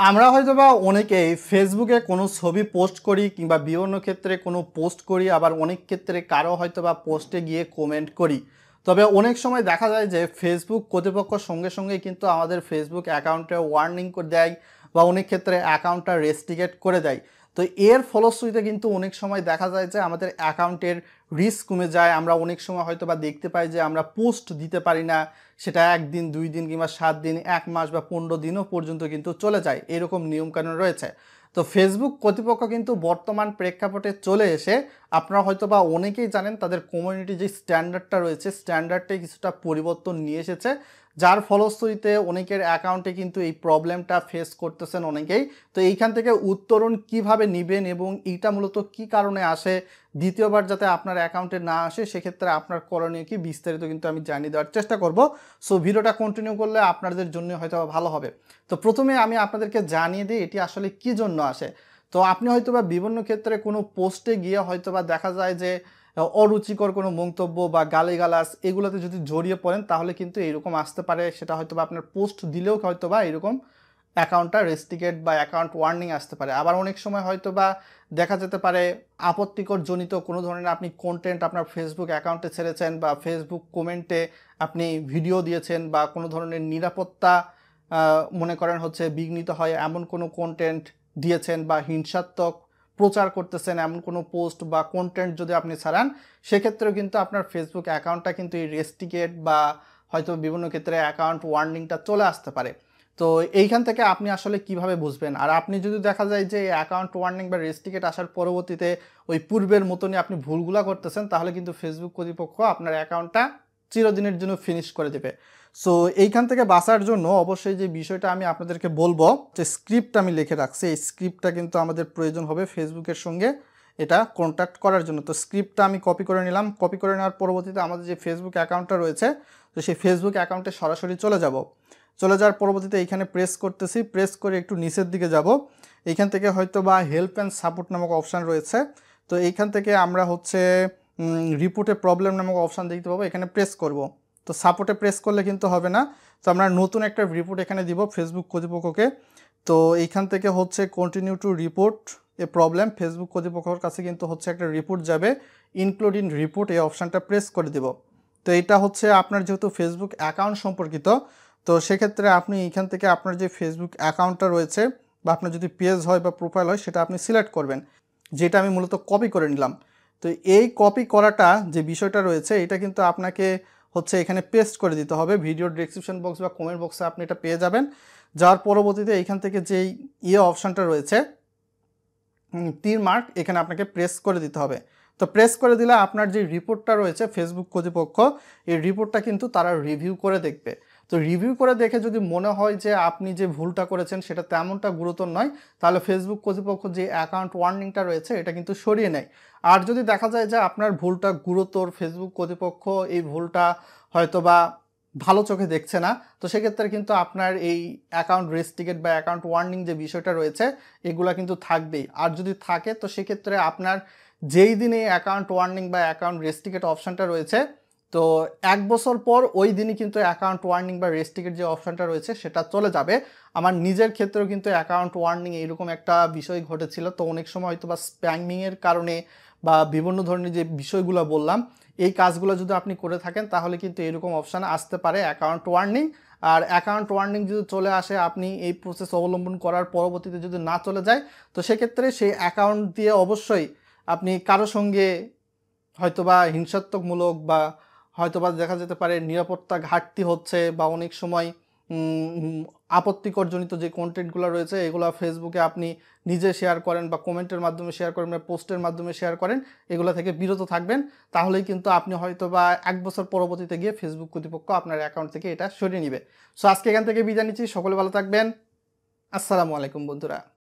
আমরা হয়তোবা অনেকেই ফেসবুকে কোনো ছবি পোস্ট করি কিংবা বিভিন্ন ক্ষেত্রে কোনো পোস্ট করি, আবার অনেক ক্ষেত্রে কারো হয়তোবা পোস্টে গিয়ে কমেন্ট করি। তবে অনেক সময় দেখা যায় যে ফেসবুক কর্তৃপক্ষ সঙ্গে সঙ্গেই কিন্তু আমাদের ফেসবুক অ্যাকাউন্টে ওয়ার্নিং করে দেয় বা অনেক ক্ষেত্রে অ্যাকাউন্টটা রেস্ট্রিকেট করে দেয়। তো এর ফলশ্রুতিতে কিন্তু অনেক সময় দেখা যায় যে আমাদের অ্যাকাউন্টের রিস্ক কমে যায়। আমরা অনেক সময় হয়তোবা দেখতে পাই যে আমরা পোস্ট দিতে পারি না, সেটা 1 দিন 2 দিন কিংবা 7 দিন 1 মাস বা 15 দিনও পর্যন্ত কিন্তু চলে যায়, এরকম নিয়মকানুন রয়েছে। তো ফেসবুক কর্তৃপক্ষ কিন্তু বর্তমান প্রেক্ষাপটে চলে এসে আপনারা হয়তোবা অনেকেই জানেন তাদের কমিউনিটি যে স্ট্যান্ডার্ডটা রয়েছে স্ট্যান্ডার্ডে কিছুটা পরিবর্তন নিয়ে এসেছে, যার ফলশ্রুতিতে অনেকের অ্যাকাউন্টে কিন্তু এই প্রবলেমটা ফেস করতেছেন অনেকেই। তো এইখান থেকে উত্তরণ কিভাবে নেবেন এবং এইটা মূলত কি কারণে আসে, দ্বিতীয়বার যাতে আপনার অ্যাকাউন্টে না আসে সেক্ষেত্রে আপনার করণীয় কি বিস্তারিত কিন্তু আমি জানিয়ে দেওয়ার চেষ্টা করব। সো ভিডিওটা কন্টিনিউ করলে আপনাদের জন্য হয়তো ভালো হবে। তো প্রথমে আমি আপনাদেরকে জানিয়ে দিই এটি আসলে কি জন্য আসে। তো আপনি হয়তোবা বিভিন্ন ক্ষেত্রে কোনো পোস্টে গিয়ে হয়তোবা দেখা যায় যে অরুচিকর কোনো মন্তব্য বা গালিগালাজ এগুলোতে যদি জড়িয়ে পড়েন তাহলে কিন্তু এরকম আসতে পারে। সেটা হয়তোবা আপনার পোস্ট দিলেও হয়তোবা এরকম অ্যাকাউন্টটা রেস্ট্রিকেট বা অ্যাকাউন্ট ওয়ার্নিং আসতে পারে। আবার অনেক সময় হয়তোবা দেখা যেতে পারে আপত্তিকর জনিত কোনো ধরনের আপনি কন্টেন্ট আপনার ফেসবুক অ্যাকাউন্টে ছেড়েছেন বা ফেসবুক কমেন্টে আপনি ভিডিও দিয়েছেন বা কোনো ধরনের নিরাপত্তা মনে করেন হচ্ছে বিঘ্নিত হয় এমন কোনো কন্টেন্ট দিয়েছেন বা হিংসাত্মক প্রচার করতেছেন এমন কোনো পোস্ট বা কন্টেন্ট যদি আপনি ছাড়ান, সেক্ষেত্রেও কিন্তু আপনার ফেসবুক অ্যাকাউন্টটা কিন্তু এই রেস্ট্রিকেট বা হয়তো বিভিন্ন ক্ষেত্রে অ্যাকাউন্ট ওয়ার্নিংটা চলে আসতে পারে। তো এইখান থেকে আপনি আসলে কিভাবে বুঝবেন? আর আপনি যদি দেখা যায় যে অ্যাকাউন্ট ওয়ার্নিং বা রেস্ট্রিকেট আসার পরবর্তীতে ওই পূর্বের মতনই আপনি ভুলগুলা করতেছেন, তাহলে কিন্তু ফেসবুক কর্তৃপক্ষ আপনার অ্যাকাউন্টটা চিরদিনের জন্য ফিনিশ করে দেবে। সো এইখান থেকে বাঁচার জন্য অবশ্যই যে বিষয়টা আমি আপনাদেরকে বলবো, যে স্ক্রিপ্ট আমি লিখে রাখছি, এই স্ক্রিপ্টটা কিন্তু আমাদের প্রয়োজন হবে ফেসবুকের সঙ্গে এটা কন্ট্যাক্ট করার জন্য। তো স্ক্রিপ্টটা আমি কপি করে নিলাম। কপি করে নেওয়ার পরবর্তীতে আমাদের যে ফেসবুক অ্যাকাউন্টটা রয়েছে, তো সেই ফেসবুক অ্যাকাউন্টে সরাসরি চলে যাব। চলে যাওয়ার পরবর্তীতে এইখানে প্রেস করতেছি, প্রেস করে একটু নিচের দিকে যাব। এইখান থেকে হয়তো বা হেল্প অ্যান্ড সাপোর্ট নামক অপশান রয়েছে। তো এইখান থেকে আমরা হচ্ছে রিপোর্টে প্রবলেম নামক অপশান দেখতে পাবো, এখানে প্রেস করব। তো সাপোর্টে প্রেস করলে কিন্তু হবে না। তো আমরা নতুন একটা রিপোর্ট এখানে দিব ফেসবুক কর্তৃপক্ষকে। তো এইখান থেকে হচ্ছে continue to report A problem, Facebook কর্তৃপক্ষের কাছে কিন্তু হচ্ছে একটা রিপোর্ট যাবে, ইনক্লুড ইন রিপোর্ট এই অপশানটা প্রেস করে দেব। তো এটা হচ্ছে আপনার যেহেতু ফেসবুক অ্যাকাউন্ট সম্পর্কিত, তো সেক্ষেত্রে আপনি এখান থেকে আপনার যে ফেসবুক অ্যাকাউন্টটা রয়েছে বা আপনার যদি পেজ হয় বা প্রোফাইল হয় সেটা আপনি সিলেক্ট করবেন, যেটা আমি মূলত কপি করে নিলাম। তো এই কপি করাটা যে বিষয়টা রয়েছে এটা কিন্তু আপনাকে হচ্ছে এখানে পেস্ট করে দিতে হবে। ভিডিওর ডেসক্রিপশন বক্স বা কমেন্ট বক্সে আপনি এটা পেয়ে যাবেন। যাওয়ার পরবর্তীতে এইখান থেকে যেই অপশানটা রয়েছে তীর মার্ক, এখানে আপনাকে প্রেস করে দিতে হবে। তো প্রেস করে দিলে আপনার যে রিপোর্টটা রয়েছে ফেসবুক কর্তৃপক্ষ, এই রিপোর্টটা কিন্তু তারা রিভিউ করে দেখবে। তো রিভিউ করে দেখে যদি মনে হয় যে আপনি যে ভুলটা করেছেন সেটা তেমনটা গুরুতর নয়, তাহলে ফেসবুক কর্তৃপক্ষ যে অ্যাকাউন্ট ওয়ার্নিংটা রয়েছে এটা কিন্তু সরিয়ে নেয়। আর যদি দেখা যায় যে আপনার ভুলটা গুরুতর, ফেসবুক কর্তৃপক্ষ এই ভুলটা হয়তোবা ভালো চোখে দেখছে না, তো সেক্ষেত্রে কিন্তু আপনার এই অ্যাকাউন্ট রেস্ট্রিকেট বা অ্যাকাউন্ট ওয়ার্নিং যে বিষয়টা রয়েছে এগুলা কিন্তু থাকবেই। আর যদি থাকে তো সেক্ষেত্রে আপনার যেই দিনে অ্যাকাউন্ট ওয়ার্নিং বা অ্যাকাউন্ট রেস্ট্রিকেট অপশানটা রয়েছে, তো 1 বছর পর ওই দিনই কিন্তু অ্যাকাউন্ট ওয়ার্নিং বা রেস্ট্রিকেট যে অপশানটা রয়েছে সেটা চলে যাবে। আমার নিজের ক্ষেত্রেও কিন্তু অ্যাকাউন্ট ওয়ার্নিং এইরকম একটা বিষয় ঘটেছিল। তো অনেক সময় হয়তো বা স্প্যামিংয়ের কারণে বা বিভিন্ন ধরনের যে বিষয়গুলো বললাম, এই কাজগুলো যদি আপনি করে থাকেন তাহলে কিন্তু এরকম অপশান আসতে পারে অ্যাকাউন্ট ওয়ার্নিং। আর অ্যাকাউন্ট ওয়ার্নিং যদি চলে আসে, আপনি এই প্রসেস অবলম্বন করার পরবর্তীতে যদি না চলে যায়, তো সেক্ষেত্রে সেই অ্যাকাউন্ট দিয়ে অবশ্যই আপনি কারো সঙ্গে হয়তোবা হিংসাত্মকমূলক বা হয়তোবা দেখা যেতে পারে নিরাপত্তা ঘাটতি হচ্ছে বা অনেক সময় আপত্তিকরজনিত যে কন্টেন্টগুলো রয়েছে এগুলো ফেসবুকে আপনি নিজে শেয়ার করেন বা কমেন্টের মাধ্যমে শেয়ার করেন বা পোস্টের মাধ্যমে শেয়ার করেন, এগুলো থেকে বিরত থাকবেন। তাহলেই কিন্তু আপনি হয়তোবা 1 বছর পরবর্তীতে গিয়ে ফেসবুক কর্তৃপক্ষ আপনার অ্যাকাউন্ট থেকে এটা সরিয়ে নেবে। সো আজকে এখান থেকে বিদায় নিচ্ছি, সকলে ভালো থাকবেন। আসসালামু আলাইকুম বন্ধুরা।